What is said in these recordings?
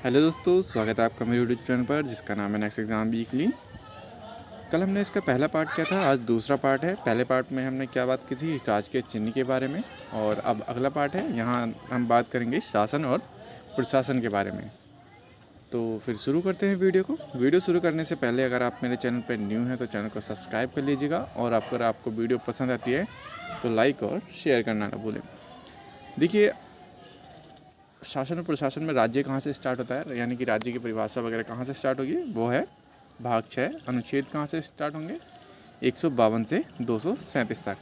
Hello दोस्तों, स्वागत है आपका मेरे यूट्यूब चैनल पर जिसका नाम है नेक्स्ट एग्ज़ाम वीकली। कल हमने इसका पहला पार्ट किया था, आज दूसरा पार्ट है। पहले पार्ट में हमने क्या बात की थी, राज के चिन्ह के बारे में, और अब अगला पार्ट है, यहाँ हम बात करेंगे शासन और प्रशासन के बारे में। तो फिर शुरू करते हैं वीडियो को। वीडियो शुरू करने से पहले अगर आप मेरे चैनल पर न्यू हैं तो चैनल को सब्सक्राइब कर लीजिएगा, और अगर आपको वीडियो पसंद आती है तो लाइक और शेयर करना ना भूलें। देखिए, शासन और प्रशासन में राज्य कहाँ से स्टार्ट होता है, यानी कि राज्य की परिभाषा वगैरह कहाँ से स्टार्ट होगी, वो है भाग 6। अनुच्छेद कहाँ से स्टार्ट होंगे, 152 से 237 तक।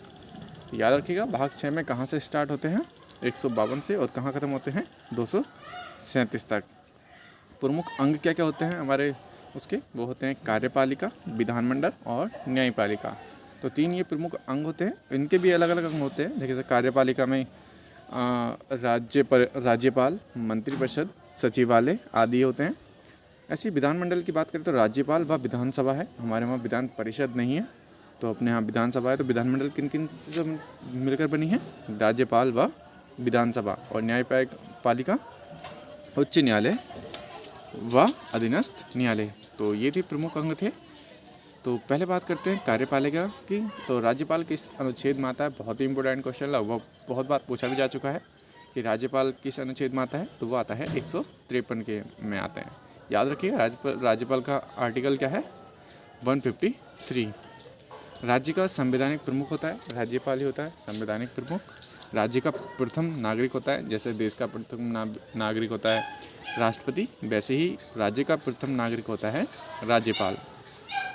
तो याद रखिएगा, भाग 6 में कहाँ से स्टार्ट होते हैं, 152 से, और कहाँ ख़त्म होते हैं, 237 तक। प्रमुख अंग क्या क्या होते हैं हमारे उसके, वो होते हैं कार्यपालिका, विधानमंडल और न्यायपालिका। तो 3 ये प्रमुख अंग होते हैं। इनके भी अलग अलग अंग होते हैं। देखिए, कार्यपालिका में राज्यपाल, मंत्रिपरिषद, सचिवालय आदि होते हैं। ऐसी विधानमंडल की बात करें तो राज्यपाल व विधानसभा है। हमारे वहाँ विधान परिषद नहीं है, तो अपने यहाँ विधानसभा है। तो विधानमंडल किन किन से मिलकर बनी है, राज्यपाल व विधानसभा। और न्यायपालिका उच्च न्यायालय व अधीनस्थ न्यायालय। तो ये भी प्रमुख अंग थे। तो पहले बात करते हैं कार्यपालिका की। तो राज्यपाल किस अनुच्छेद में आता है, बहुत ही इंपॉर्टेंट क्वेश्चन है, वो बहुत बार पूछा भी जा चुका है कि राज्यपाल किस अनुच्छेद में आता है। तो वो आता है 153 के में आता है। याद रखिएगा, राज्यपाल का आर्टिकल क्या है, 153। राज्य का संवैधानिक प्रमुख होता है, राज्यपाल ही होता है संवैधानिक प्रमुख। राज्य का प्रथम नागरिक होता है, जैसे देश का प्रथम नागरिक होता है राष्ट्रपति, वैसे ही राज्य का प्रथम नागरिक होता है राज्यपाल।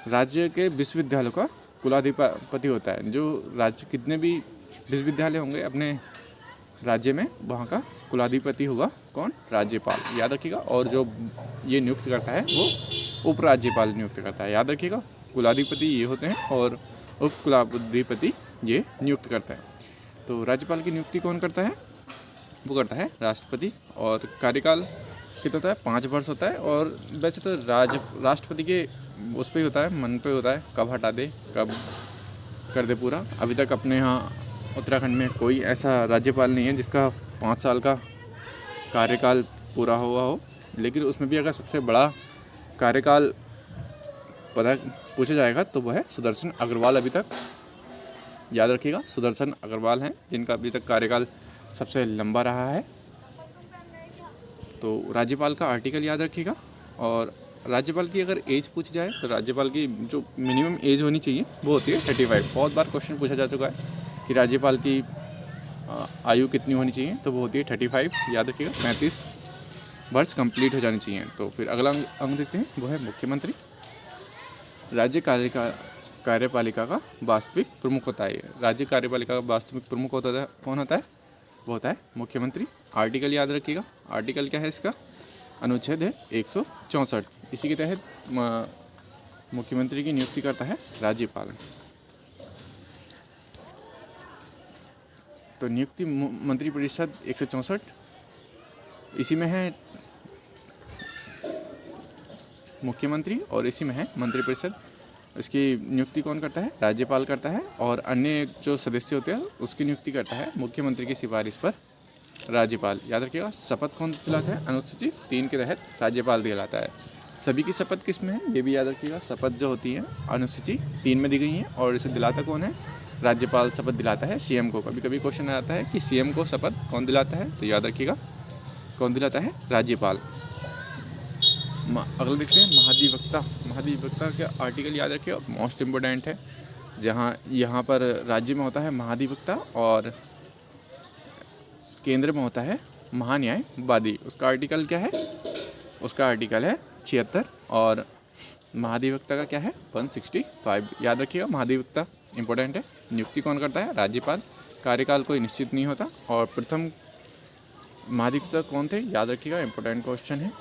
राज्य के विश्वविद्यालयों का कुलाधिपति होता है। जो राज्य कितने भी विश्वविद्यालय होंगे अपने राज्य में, वहाँ का कुलाधिपति होगा कौन, राज्यपाल। याद रखिएगा। और जो ये नियुक्त करता है वो उपराज्यपाल नियुक्त करता है। याद रखिएगा, कुलाधिपति ये होते हैं और उप कुलाधिपति ये नियुक्त करता है। तो राज्यपाल की नियुक्ति कौन करता है, वो करता है राष्ट्रपति। और कार्यकाल कितना होता है, 5 वर्ष होता है। और वैसे तो राष्ट्रपति के उस पर ही होता है, मन पे होता है, कब हटा दे कब कर दे पूरा। अभी तक अपने यहाँ उत्तराखंड में कोई ऐसा राज्यपाल नहीं है जिसका 5 साल का कार्यकाल पूरा हुआ हो। लेकिन उसमें भी अगर सबसे बड़ा कार्यकाल पता पूछा जाएगा तो वो है सुदर्शन अग्रवाल। अभी तक याद रखिएगा, सुदर्शन अग्रवाल हैं जिनका अभी तक कार्यकाल सबसे लंबा रहा है। तो राज्यपाल का आर्टिकल याद रखिएगा। और राज्यपाल की अगर एज पूछी जाए तो राज्यपाल की जो मिनिमम एज होनी चाहिए वो होती है 35। बहुत बार क्वेश्चन पूछा जा चुका है कि राज्यपाल की आयु कितनी होनी चाहिए, तो वो होती है 35। याद रखिएगा, 35 वर्ष कंप्लीट हो जानी चाहिए। तो फिर अगला अंग देखते हैं, वो है मुख्यमंत्री। राज्य कार्यपालिका का वास्तविक प्रमुख होता है। राज्य कार्यपालिका का वास्तविक प्रमुख होता है, कौन होता है, वो होता है मुख्यमंत्री। आर्टिकल याद रखिएगा, आर्टिकल क्या है इसका, अनुच्छेद है 164। इसी के तहत मुख्यमंत्री की नियुक्ति करता है राज्यपाल। तो नियुक्ति मंत्रिपरिषद 164 इसी में है मुख्यमंत्री, और इसी में है मंत्रिपरिषद। इसकी नियुक्ति कौन करता है, राज्यपाल करता है। और अन्य जो सदस्य होते हैं उसकी नियुक्ति करता है मुख्यमंत्री की सिफारिश पर राज्यपाल। याद रखिएगा, शपथ कौन दिलाता है, अनुसूची 3 के तहत राज्यपाल दिलाता है। सभी की शपथ किस में है, ये भी याद रखिएगा। शपथ जो होती है अनुसूची 3 में दी गई है, और इसे दिलाता कौन है, राज्यपाल शपथ दिलाता है सीएम को। कभी कभी क्वेश्चन आता है कि सीएम को शपथ कौन दिलाता है, तो याद रखिएगा कौन दिलाता है, राज्यपाल। अगला देखते हैं महाधिवक्ता। महाधिवक्ता का आर्टिकल याद रखिएगा, मोस्ट इम्पोर्टेंट है। जहाँ यहाँ पर राज्य में होता है महाधिवक्ता और केंद्र में होता है महान्यायवादी। उसका आर्टिकल क्या है, उसका आर्टिकल है 76। और महाधिवक्ता का क्या है, 165। याद रखिएगा, महाधिवक्ता इंपॉर्टेंट है। नियुक्ति कौन करता है, राज्यपाल। कार्यकाल कोई निश्चित नहीं होता। और प्रथम महाधिवक्ता कौन थे, याद रखिएगा, इंपॉर्टेंट क्वेश्चन है,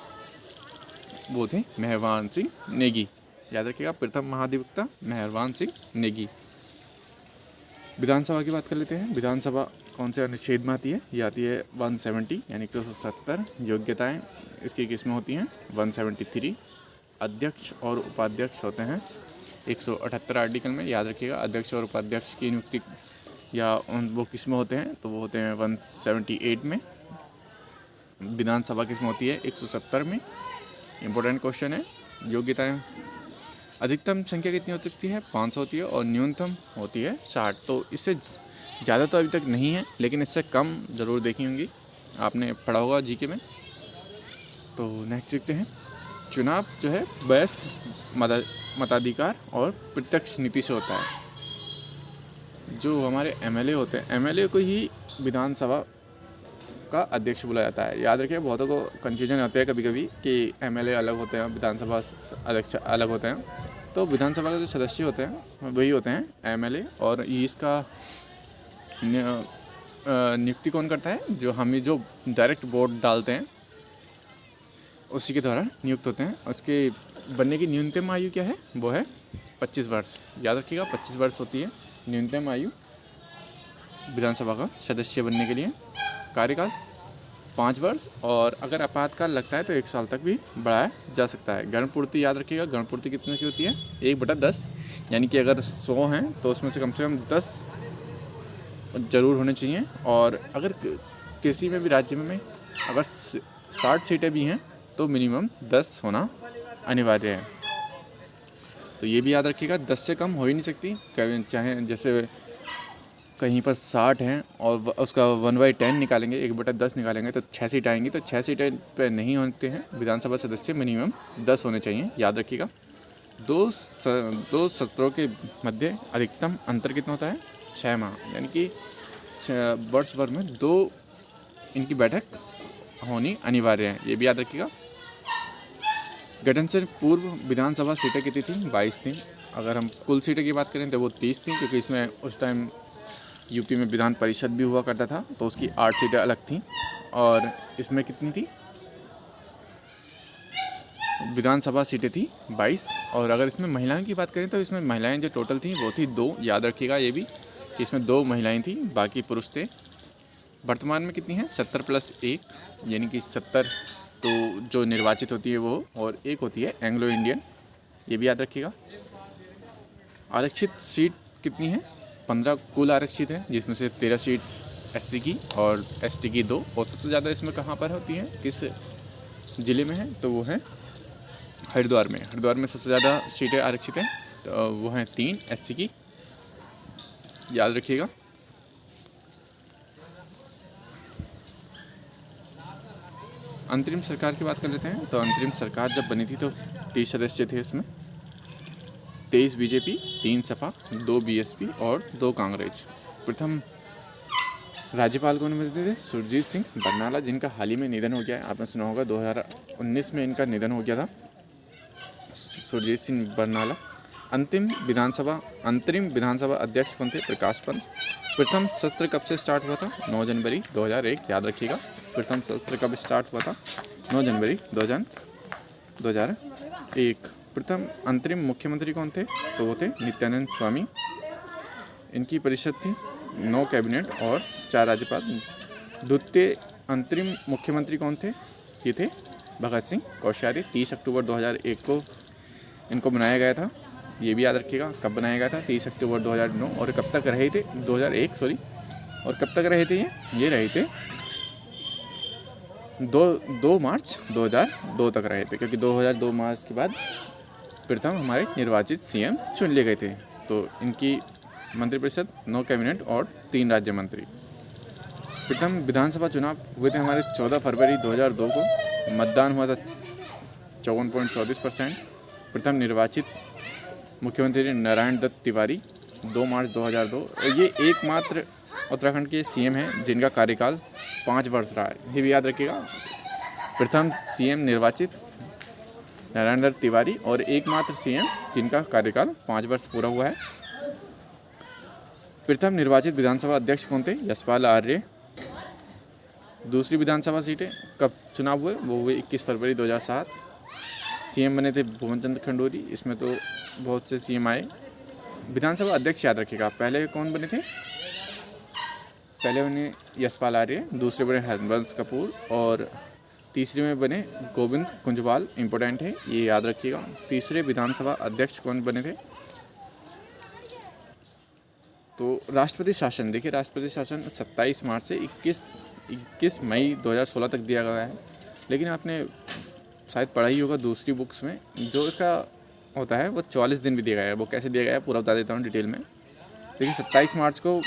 वो थे मेहरबान सिंह नेगी। याद रखिएगा, प्रथम महाधिवक्ता मेहरबान सिंह नेगी। विधानसभा की बात कर लेते हैं। विधानसभा कौन से अनुच्छेद में आती है, ये आती है 170 यानी 170। योग्यताएं इसकी किस्में होती हैं 173। अध्यक्ष और उपाध्यक्ष होते हैं 178 आर्टिकल में। याद रखिएगा, अध्यक्ष और उपाध्यक्ष की नियुक्ति या वो किस्में होते हैं, तो वो होते हैं 178 में। विधानसभा किसमें होती है? 170 में। इम्पोर्टेंट क्वेश्चन है। योग्यताएं, अधिकतम संख्या कितनी हो सकती है? 500 होती है और न्यूनतम होती है 60। तो इससे ज़्यादा तो अभी तक नहीं है, लेकिन इससे कम ज़रूर देखी होंगी, आपने पढ़ा होगा जीके में। तो नेक्स्ट देखते हैं। चुनाव जो है वयस्क मताधिकार और प्रत्यक्ष नीति से होता है। जो हमारे एमएलए होते हैं, एमएलए को ही विधानसभा का अध्यक्ष बुलाया जाता है। याद रखिए, बहुतों को कन्फ्यूजन होता है कभी कभी कि एमएलए अलग होते हैं, विधानसभा अध्यक्ष अलग होते हैं। तो विधानसभा के जो सदस्य होते हैं वही होते हैं एमएलए, और इसका नियुक्ति कौन करता है? जो डायरेक्ट वोट डालते हैं उसी के द्वारा नियुक्त होते हैं। उसके बनने की न्यूनतम आयु क्या है? वो है 25 वर्ष। याद रखिएगा, 25 वर्ष होती है न्यूनतम आयु विधानसभा का सदस्य बनने के लिए। कार्यकाल 5 वर्ष, और अगर आपातकाल लगता है तो 1 साल तक भी बढ़ाया जा सकता है। गणपूर्ति याद रखिएगा, गणपूर्ति कितने की होती है? 1/10, यानी कि अगर 100 हैं तो उसमें से कम 10 ज़रूर होने चाहिए। और अगर किसी में भी राज्य में अगर 60 सीटें भी हैं तो मिनिमम 10 होना अनिवार्य है। तो ये भी याद रखिएगा, 10 से कम हो ही नहीं सकती। चाहे जैसे कहीं पर 60 हैं और उसका 1/10 निकालेंगे, 1/10 निकालेंगे तो 6 सीट आएंगी। तो 6 सीटें पे नहीं होते हैं विधानसभा सदस्य, मिनिमम 10 होने चाहिए। याद रखिएगा। दो सत्रों के मध्य अधिकतम अंतर कितना होता है? 6 माह, यानी कि वर्ष भर में 2 इनकी बैठक होनी अनिवार्य है। ये भी याद रखिएगा। गठन से पूर्व विधानसभा सीटें कितनी थी? 22 थी। अगर हम कुल सीटें की बात करें तो वो 30 थी, क्योंकि इसमें उस टाइम यूपी में विधान परिषद भी हुआ करता था, तो उसकी 8 सीटें अलग थीं। और इसमें कितनी थी? विधानसभा सीटें थी 22। और अगर इसमें महिलाओं की बात करें तो इसमें महिलाएं जो टोटल थी वो थी 2। याद रखिएगा ये भी कि इसमें 2 महिलाएं थी, बाकी पुरुष थे। वर्तमान में कितनी है? 70 + 1, यानी कि 70 तो जो निर्वाचित होती है वो, और 1 होती है एंग्लो इंडियन। ये भी याद रखिएगा। आरक्षित सीट कितनी है? 15 कुल आरक्षित है, जिसमें से 13 सीट एससी की और एसटी की 2। और सबसे ज़्यादा इसमें कहाँ पर होती है, किस ज़िले में है? तो वो है हरिद्वार में। हरिद्वार में सबसे ज़्यादा सीटें आरक्षित हैं, तो वो हैं 3 एससी की। याद रखिएगा। अंतरिम सरकार की बात कर लेते हैं। तो अंतरिम सरकार जब बनी थी तो 30 सदस्य थे इसमें। 23 बीजेपी, 3 सपा, 2 बीएसपी और 2 कांग्रेस। प्रथम राज्यपाल कौन बने थे? सुरजीत सिंह बरनाला, जिनका हाल ही में निधन हो गया है। आपने सुना होगा 2019 में इनका निधन हो गया था, सुरजीत सिंह बरनाला। अंतरिम विधानसभा अध्यक्ष कौन थे? प्रकाश पंत। प्रथम सत्र कब से स्टार्ट हुआ था? 9 जनवरी 2001। याद रखिएगा, प्रथम सत्र कब स्टार्ट हुआ था? 9 जनवरी 2001। प्रथम अंतरिम मुख्यमंत्री कौन थे? तो वो थे नित्यानंद स्वामी। इनकी परिषद थी 9 कैबिनेट और 4 राज्यपाल। द्वितीय अंतरिम मुख्यमंत्री कौन थे? ये थे भगत सिंह कोश्यारी। 30 अक्टूबर 2001 को इनको बनाया गया था। ये भी याद रखिएगा, कब बनाया गया था? 30 अक्टूबर 2009। और कब तक रहे थे? 2001 सॉरी। और कब तक रहे थे ये रहे थे 2 मार्च 2002 तक रहे थे, क्योंकि 2002 मार्च के बाद प्रथम हमारे निर्वाचित सीएम चुन लिए गए थे। तो इनकी मंत्रिपरिषद 9 कैबिनेट और 3 राज्य मंत्री। प्रथम विधानसभा चुनाव हुए थे हमारे 14 फरवरी 2002 को। मतदान हुआ था 54.34%। प्रथम निर्वाचित मुख्यमंत्री नारायण दत्त तिवारी 2 मार्च 2002। और ये एकमात्र उत्तराखंड के सीएम हैं जिनका कार्यकाल 5 वर्ष रहा है। ये भी याद रखिएगा। प्रथम सीएम निर्वाचित नारायण दत्त तिवारी और एकमात्र सीएम जिनका कार्यकाल 5 वर्ष पूरा हुआ है। प्रथम निर्वाचित विधानसभा अध्यक्ष कौन थे? यशपाल आर्य। दूसरी विधानसभा सीटें कब चुनाव हुए? वो हुए 21 फरवरी 2007। सीएम बने थे भुवन चंद्र खंडूरी। इसमें तो बहुत से सीएम आए। विधानसभा अध्यक्ष याद रखिएगा, पहले कौन बने थे? पहले उन्हें यशपाल आर्य, दूसरे बने हरबंस कपूर और तीसरे में बने गोविंद कुंजवाल। इम्पोर्टेंट है, ये याद रखिएगा। तीसरे विधानसभा अध्यक्ष कौन बने थे? तो राष्ट्रपति शासन, देखिए राष्ट्रपति शासन 27 मार्च से 21 21 मई 2016 तक दिया गया है। लेकिन आपने शायद पढ़ा ही होगा दूसरी बुक्स में, जो इसका होता है वो 44 दिन भी दिया गया है। वो कैसे दिया गया है पूरा बता देता हूँ डिटेल में। देखिए 27 मार्च को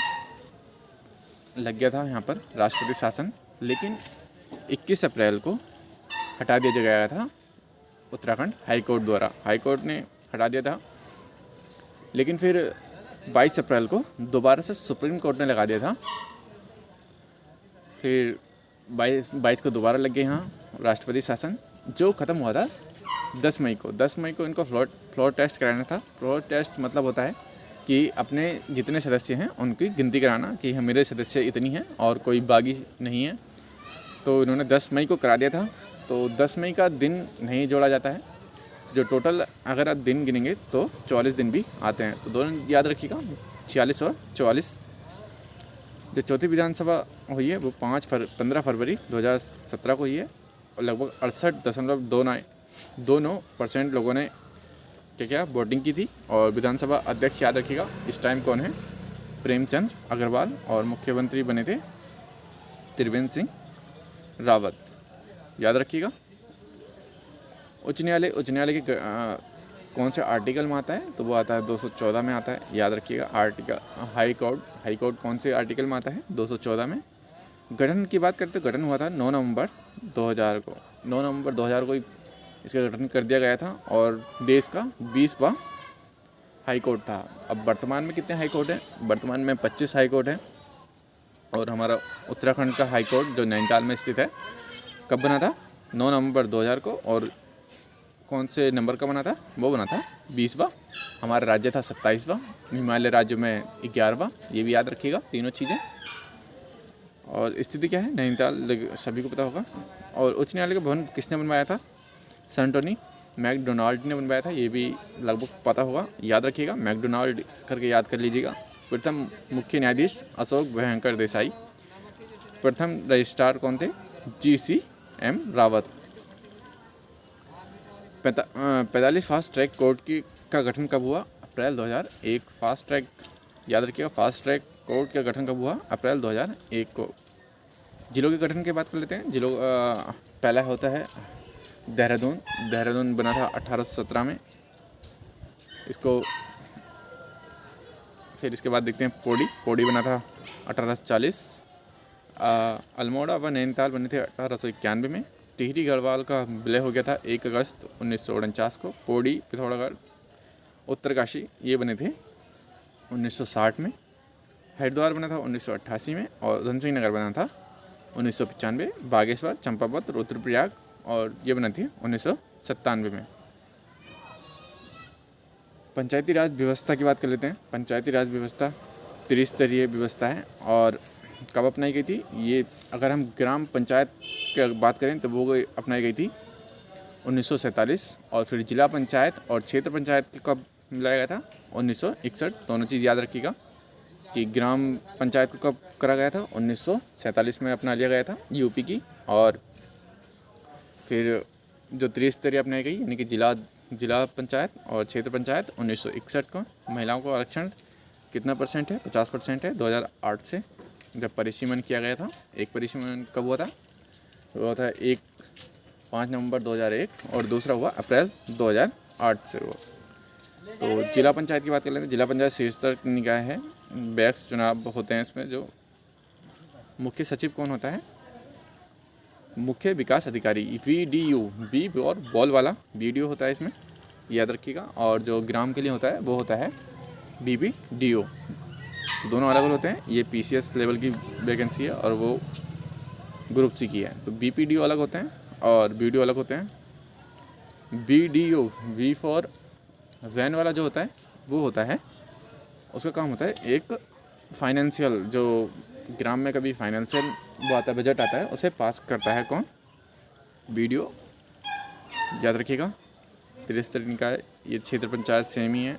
लग गया था यहाँ पर राष्ट्रपति शासन, लेकिन 21 अप्रैल को हटा दिया गया था उत्तराखंड हाई कोर्ट द्वारा। हाई कोर्ट ने हटा दिया था, लेकिन फिर 22 अप्रैल को दोबारा से सुप्रीम कोर्ट ने लगा दिया था। फिर 22 को दोबारा लग गए यहाँ राष्ट्रपति शासन, जो ख़त्म हुआ था 10 मई को। 10 मई को इनको फ्लोर टेस्ट कराना था। फ्लोर टेस्ट मतलब होता है कि अपने जितने सदस्य हैं उनकी गिनती कराना कि मेरे सदस्य इतनी हैं और कोई बागी नहीं है। तो इन्होंने 10 मई को करा दिया था। तो 10 मई का दिन नहीं जोड़ा जाता है, जो टोटल अगर आप दिन गिनेंगे तो 44 दिन भी आते हैं। तो दोनों याद रखिएगा, 46 और 44। जो चौथी विधानसभा हुई है वो 15 फरवरी 2017 को हुई है और लगभग 68.29% लोगों ने क्या वोटिंग की थी। और विधानसभा अध्यक्ष याद रखिएगा इस टाइम कौन है, प्रेमचंद अग्रवाल, और मुख्यमंत्री बने थे त्रिवेंद्र सिंह रावत, याद रखिएगा। उच्च न्यायालय के कौन से आर्टिकल में आता है, तो वो आता है 214 में आता है, याद रखिएगा। आर्टिकल हाई कोर्ट कौन से आर्टिकल में आता है, 214 में। गठन की बात करते तो गठन हुआ था 9 नवंबर 2000 को। 9 नवंबर 2000 को इसका गठन कर दिया गया था और देश का 20वां हाई कोर्ट था। अब वर्तमान में कितने हाई कोर्ट हैं? वर्तमान में 25 हाई कोर्ट हैं। और हमारा उत्तराखंड का हाई कोर्ट जो नैनीताल में स्थित है, कब बना था? 9 नवंबर 2000 को। और कौन से नंबर का बना था? वो बना था 20वां। हमारा राज्य था 27वां, हिमालय राज्य में 11वां। ये भी याद रखिएगा तीनों चीज़ें। और स्थिति क्या है नैनीताल सभी को पता होगा। और उच्च न्यायालय का भवन किसने बनवाया था? सेंटोनी मैकडोनाल्ड ने बनवाया था। ये भी लगभग पता होगा, याद रखिएगा, मैकडोनाल्ड करके याद कर लीजिएगा। प्रथम मुख्य न्यायाधीश अशोक भयंकर देसाई। प्रथम रजिस्ट्रार कौन थे? GCM Rawat. 45 fast track court का गठन कब हुआ? अप्रैल 2001। फास्ट ट्रैक याद रखिएगा, फास्ट ट्रैक कोर्ट का गठन कब हुआ? अप्रैल 2001 को। जिलों के गठन की बात कर लेते हैं। जिलों पहला होता है देहरादून बना था 1817 में। इसको फिर इसके बाद देखते हैं पौड़ी बना था 1840। अल्मोड़ा व नैनीताल बने थे 1891 में। टिहरी गढ़वाल का विलय हो गया था 1 अगस्त 1949 को। पौड़ी, पिथौरागढ़, उत्तरकाशी ये बने थे 1960 में। हरिद्वार बना था 1988 में। और उधमसिंह नगर बना था 1995। बागेश्वर, चंपावत, रुद्रप्रयाग और ये बना थी 1997 में। पंचायती राज व्यवस्था की बात कर लेते हैं। पंचायती राज व्यवस्था त्रिस्तरीय व्यवस्था है और कब अपनाई गई थी? ये अगर हम ग्राम पंचायत की बात करें तो वो अपनाई गई थी 1947। और फिर जिला पंचायत और क्षेत्र पंचायत कब मिलाया गया था? 1961। दोनों चीज़ याद रखिएगा कि ग्राम पंचायत को कब करा गया था? 1947 में अपना लिया गया था यूपी की। और फिर जो त्रिस्तरीय अपनाई गई यानी कि जिला पंचायत और क्षेत्र पंचायत 1961 को। महिलाओं को आरक्षण कितना % है? 50% है 2008 से, जब परिसीमन किया गया था। एक परिसीमन कब हुआ था? हुआ था 5 नवंबर 2001 और दूसरा हुआ अप्रैल 2008 से हुआ। तो जिला पंचायत की बात कर लेते हैं। जिला पंचायत शीर्ष स्तर की निकाय है। बैक्स चुनाव होते हैं इसमें। जो मुख्य सचिव कौन होता है? मुख्य विकास अधिकारी, VDO, बी और बॉल वाला VDO होता है इसमें, याद रखिएगा। और जो ग्राम के लिए होता है वो होता है BBDO। तो दोनों अलग अलग होते हैं। ये PCS लेवल की वैकेंसी है और वो ग्रुप C की है। तो BPDO अलग होते हैं और BDO अलग होते हैं। BDO, V फॉर वैन वाला जो होता है वो होता है, उसका काम होता है एक फाइनेंशियल, जो ग्राम में कभी फाइनेंशियल वो आता है, बजट आता है, उसे पास करता है कौन? BDO, याद रखिएगा। त्रिस्तरीय निकाय ये क्षेत्र पंचायत सेम ही है।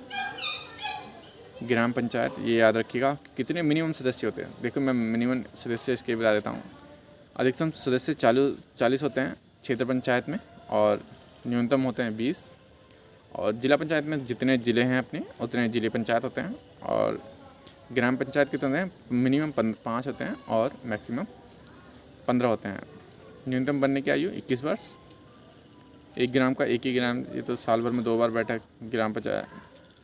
ग्राम पंचायत ये याद रखिएगा। कितने मिनिमम सदस्य होते हैं? देखो मैं मिनिमम सदस्य इसके बता देता हूँ। अधिकतम सदस्य 40 होते हैं क्षेत्र पंचायत में और न्यूनतम होते हैं 20। और जिला पंचायत में जितने ज़िले हैं अपने उतने जिले पंचायत होते हैं। और ग्राम पंचायत कितने हैं? मिनिमम 5 होते हैं और मैक्सिमम 15 होते हैं। न्यूनतम बनने की आयु 21 वर्ष। 1 ग्राम का 1 ही ग्राम, ये तो साल भर में 2 बार बैठक ग्राम पंचायत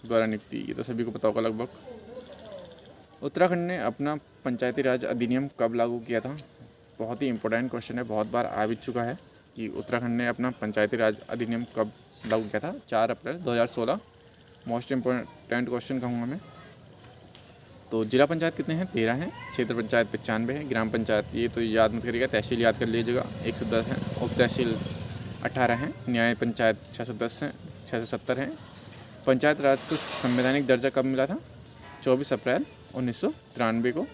द्वारा नियुक्ति, ये तो सभी को पता होगा लगभग। उत्तराखंड ने अपना पंचायती राज अधिनियम कब लागू किया था? बहुत ही इंपॉर्टेंट क्वेश्चन है, बहुत बार आ भी चुका है कि उत्तराखंड ने अपना पंचायती राज अधिनियम कब लागू किया था। 4 अप्रैल 2016। मोस्ट इम्पोर्टेंट क्वेश्चन कहूँगा मैं। तो जिला पंचायत कितने हैं? 13 हैं। क्षेत्र पंचायत 95 है। ग्राम पंचायत ये तो याद मत करिएगा, तहसील याद कर लीजिएगा, 110 है। उप तहसील 18 हैं। न्याय पंचायत 610 हैं, 670 हैं। पंचायत राज को संवैधानिक दर्जा कब मिला था? 24 अप्रैल 1993 को।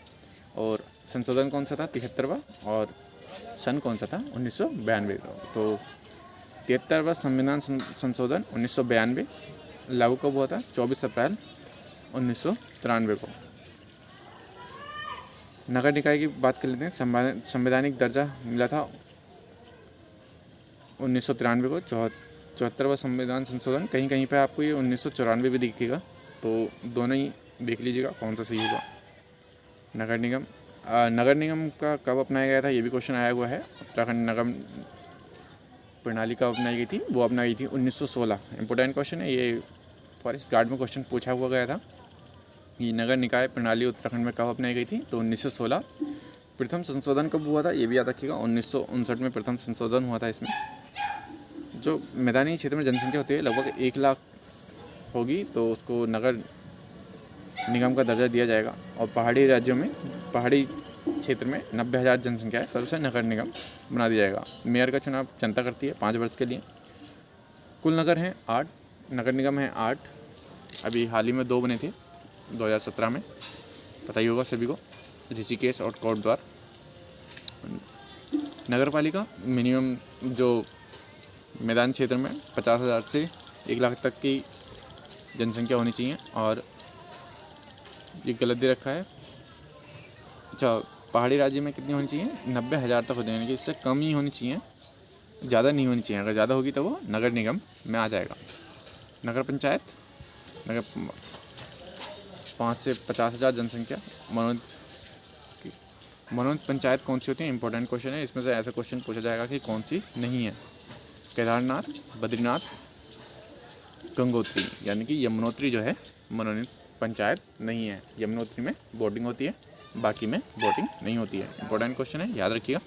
और संशोधन कौन सा था? 73वां। और सन कौन सा था? 1992 का। तो 73वां संविधान संशोधन 1992 लागू कब हुआ था? 24 अप्रैल 1993 को। नगर निकाय की बात कर लेते हैं। संवैधानिक दर्जा मिला था 1993 को। 74वां संविधान संशोधन, कहीं कहीं पे आपको ये 1994 भी दिखेगा, तो दोनों ही देख लीजिएगा कौन सा सही होगा। नगर निगम का कब अपनाया गया था? ये भी क्वेश्चन आया हुआ है। उत्तराखंड नगर प्रणाली कब अपनाई गई थी? वो अपनाई गई थी 1916। इंपॉर्टेंट क्वेश्चन है ये, फॉरेस्ट गार्ड में क्वेश्चन पूछा हुआ गया था। ये नगर निकाय प्रणाली उत्तराखंड में कब अपनाई गई थी? तो 1916। प्रथम संशोधन कब हुआ था? ये भी याद रखिएगा, 1959 में प्रथम संशोधन हुआ था। इसमें जो मैदानी क्षेत्र में जनसंख्या होती है लगभग 1 लाख होगी तो उसको नगर निगम का दर्जा दिया जाएगा। और पहाड़ी राज्यों में, पहाड़ी क्षेत्र में 90,000 जनसंख्या है, तब उसे नगर निगम बना दिया जाएगा। मेयर का चुनाव जनता करती है 5 वर्ष के लिए। कुल नगर हैं 8, नगर निगम हैं 8। अभी हाल ही में 2 बने थे 2017 में, पता ही होगा सभी को, ऋषिकेश और कोटद्वार। नगर पालिका मिनिमम जो मैदान क्षेत्र में 50,000 से 1 लाख तक की जनसंख्या होनी चाहिए। और ये गलत दे रखा है, अच्छा, पहाड़ी राज्य में कितनी होनी चाहिए? 90,000 तक हो जाए, यानी कि इससे कम ही होनी चाहिए, ज़्यादा नहीं होनी चाहिए। अगर ज़्यादा होगी तो वो नगर निगम में आ जाएगा। नगर पंचायत, नगर 5 से 50,000 जनसंख्या। मनोनीत पंचायत कौन सी होती है? इंपॉर्टेंट क्वेश्चन है, इसमें से ऐसा क्वेश्चन पूछा जाएगा कि कौन सी नहीं है। केदारनाथ, बद्रीनाथ, गंगोत्री, यानी कि यमुनोत्री जो है मनोनीत पंचायत नहीं है। यमुनोत्री में वोटिंग होती है, बाकी में वोटिंग नहीं होती है। इंपॉर्टेंट क्वेश्चन है, याद रखिएगा।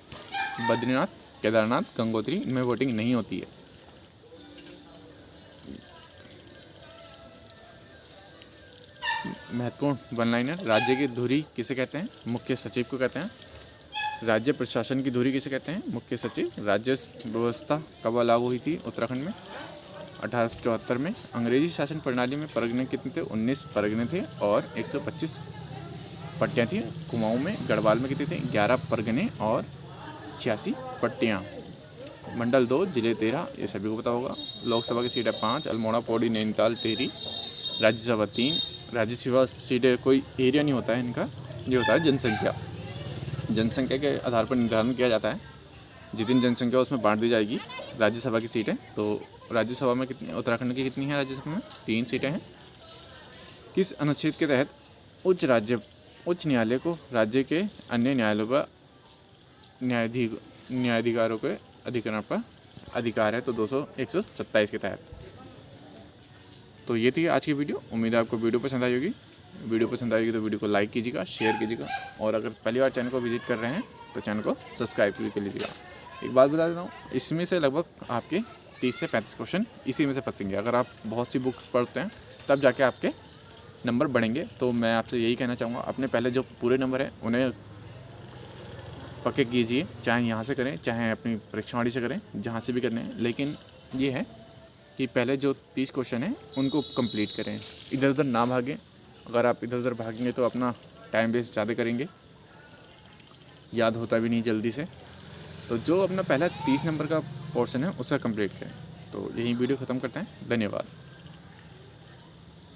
बद्रीनाथ, केदारनाथ, गंगोत्री, इनमें वोटिंग नहीं होती है। महत्वपूर्ण वन लाइनर, राज्य की धुरी किसे कहते हैं? मुख्य सचिव को कहते हैं। राज्य प्रशासन की धुरी किसे कहते हैं? मुख्य सचिव। राज्य व्यवस्था कब लागू हुई थी उत्तराखंड में? 1874 में। अंग्रेजी शासन प्रणाली में परगने कितने थे? 19 परगने थे और 125 पट्टियाँ थी। कुमाऊं में, गढ़वाल में कितने थे? 11 परगने और 86 पट्टियाँ। मंडल 2, जिले 13, ये सभी को पता होगा। लोकसभा की सीटें 5, अल्मोड़ा, पौड़ी, नैनीताल, टिहरी। राज्यसभा 3। राज्यसभा सीटें कोई एरिया नहीं होता है इनका, ये होता है जनसंख्या। जनसंख्या के आधार पर निर्धारण किया जाता है, जितनी जनसंख्या उसमें बांट दी जाएगी राज्यसभा की सीटें। तो राज्यसभा में कितनी, उत्तराखंड की कितनी है राज्यसभा में? 3 सीटें हैं। किस अनुच्छेद के तहत उच्च न्यायालय को राज्य के अन्य न्यायालयों का न्यायाधिकारों के अधिकरण पर अधिकार है? तो 127 के तहत। तो ये थी आज की वीडियो। उम्मीद है आपको वीडियो पसंद आई होगी। वीडियो पसंद आएगी तो वीडियो को लाइक कीजिएगा, शेयर कीजिएगा, और अगर पहली बार चैनल को विजिट कर रहे हैं तो चैनल को सब्सक्राइब भी कर लीजिएगा। एक बात बता देता हूँ, इसमें से लगभग आपके 30 से 35 क्वेश्चन इसी में से फंसेंगे। अगर आप बहुत सी बुक पढ़ते हैं तब जाके आपके नंबर बढ़ेंगे। तो मैं आपसे यही कहना चाहूँगा, अपने पहले जो पूरे नंबर हैं उन्हें पक्के कीजिए, चाहे यहाँ से करें चाहे अपनी परीक्षावाड़ी से करें, जहाँ से भी करने हैं। लेकिन ये है कि पहले जो 30 क्वेश्चन हैं उनको कंप्लीट करें, इधर उधर ना भागें। अगर आप इधर उधर भागेंगे तो अपना टाइम वेस्ट ज़्यादा करेंगे, याद होता भी नहीं जल्दी से। तो जो अपना पहला 30 नंबर का पोर्शन है उसका कंप्लीट करें। तो यही वीडियो ख़त्म करते हैं। धन्यवाद।